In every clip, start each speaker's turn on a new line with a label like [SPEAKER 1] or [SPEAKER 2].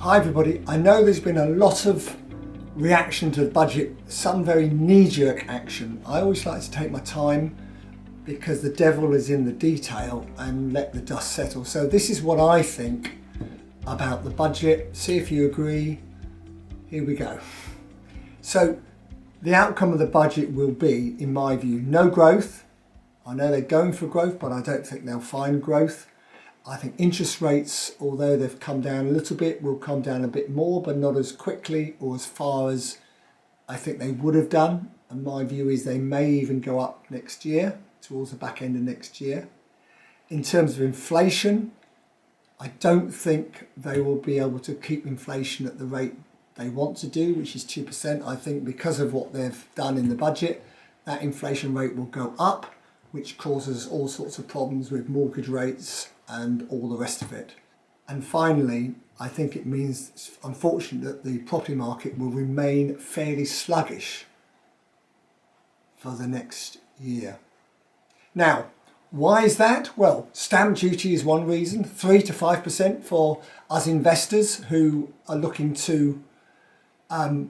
[SPEAKER 1] Hi everybody, I know there's been a lot of reaction to the budget, some very knee-jerk action. I always like to take my time because the devil is in the detail and let the dust settle. So this is what I think about the budget. See if you agree. Here we go. So the outcome of the budget will be, in my view, no growth. I know they're going for growth, but I don't think they'll find growth. I think interest rates, although they've come down a little bit, will come down a bit more, but not as quickly or as far as I think they would have done. And my view is they may even go up next year, towards the back end of next year. In terms of inflation, I don't think they will be able to keep inflation at the rate they want to do, which is 2%. I think because of what they've done in the budget, that inflation rate will go up, which causes all sorts of problems with mortgage rates and all the rest of it. And finally, I think it means, unfortunately, that the property market will remain fairly sluggish for the next year. Now, why is that? Well, stamp duty is one reason, 3 to 5% for us investors who are looking to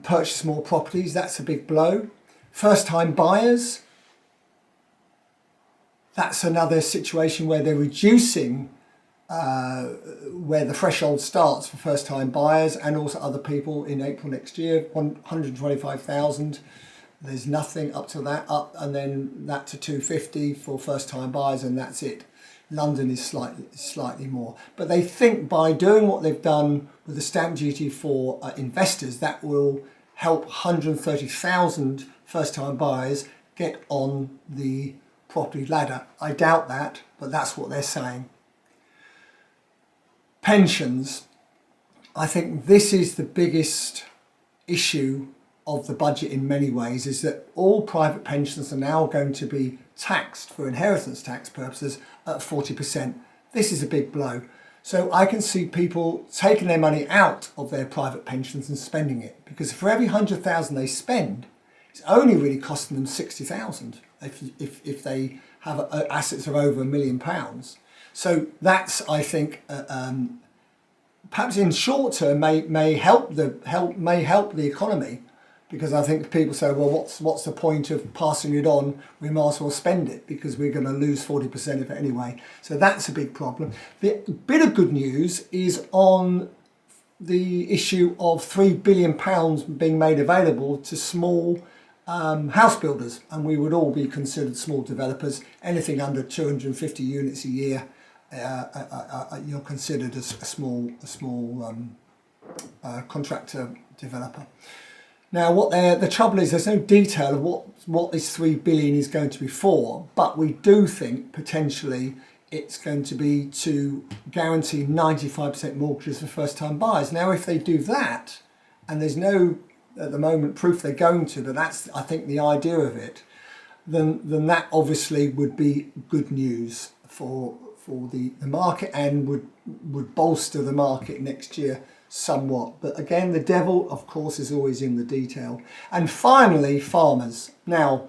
[SPEAKER 1] purchase more properties. That's a big blow. First-time buyers, that's another situation where they're reducing where the threshold starts for first-time buyers and also other people in April next year, 125,000. There's nothing up to that, up and then that to 250 for first-time buyers, and that's it. London is slightly more. But they think by doing what they've done with the stamp duty for investors, that will help 130,000 first-time buyers get on the property ladder. I doubt that, but that's what they're saying. Pensions. I think this is the biggest issue of the budget in many ways, is that all private pensions are now going to be taxed for inheritance tax purposes at 40%. This is a big blow. So I can see people taking their money out of their private pensions and spending it, because for every 100,000 they spend, it's only really costing them 60,000 if they have assets of over £1 million. So that's, I think, perhaps in short term may help the economy, because I think people say, well, what's the point of passing it on? We might as well spend it because we're going to lose 40% of it anyway. So that's a big problem. The bit of good news is on the issue of £3 billion being made available to small house builders, and we would all be considered small developers. Anything under 250 units a year, you're considered a small contractor developer. Now, the trouble is, there's no detail of what this £3 billion is going to be for, but we do think potentially it's going to be to guarantee 95% mortgages for first-time buyers. Now, if they do that, and there's no at the moment proof they're going to, but that's, I think, the idea of it, then that obviously would be good news for the market and would bolster the market next year somewhat. But again, the devil, of course, is always in the detail. And finally, farmers. Now,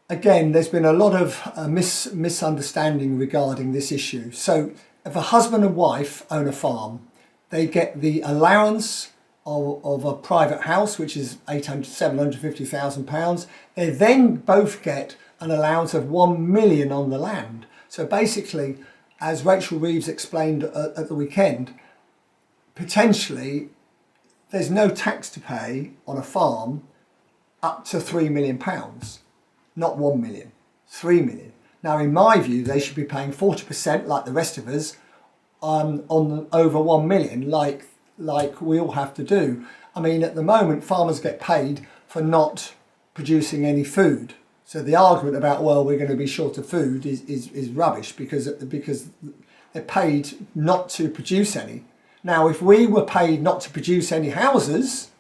[SPEAKER 1] again, there's been a lot of misunderstanding regarding this issue. So if a husband and wife own a farm, they get the allowance of a private house, which is £750,000. They then both get an allowance of 1 million on the land. So basically, as Rachel Reeves explained at the weekend, potentially there's no tax to pay on a farm up to £3 million, not 1 million, 3 million. Now, in my view, they should be paying 40% like the rest of us on over 1 million, like we all have to do. I mean, at the moment, farmers get paid for not producing any food. So the argument about, well, we're going to be short of food is rubbish, because they're paid not to produce any. Now, if we were paid not to produce any houses,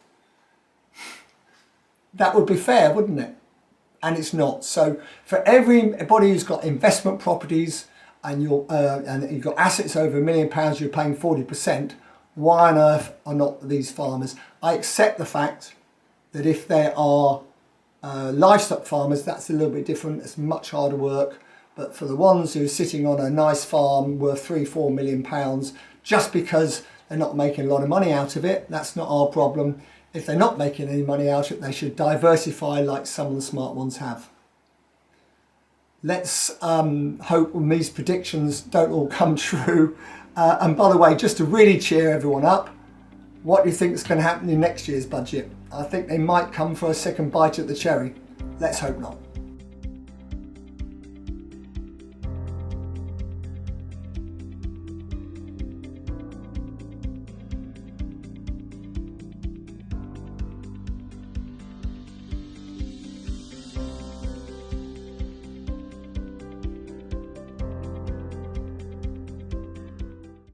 [SPEAKER 1] that would be fair, wouldn't it? And it's not. So for everybody who's got investment properties and you've got assets over £1 million, you're paying 40%. Why on earth are not these farmers? I accept the fact that if there are livestock farmers, that's a little bit different. It's much harder work. But for the ones who are sitting on a nice farm worth £3-4 million, just because they're not making a lot of money out of it. That's not our problem. If they're not making any money out of it, they should diversify like some of the smart ones have. Let's hope these predictions don't all come true. And by the way, just to really cheer everyone up, what do you think is going to happen in next year's budget? I think they might come for a second bite at the cherry. Let's hope not.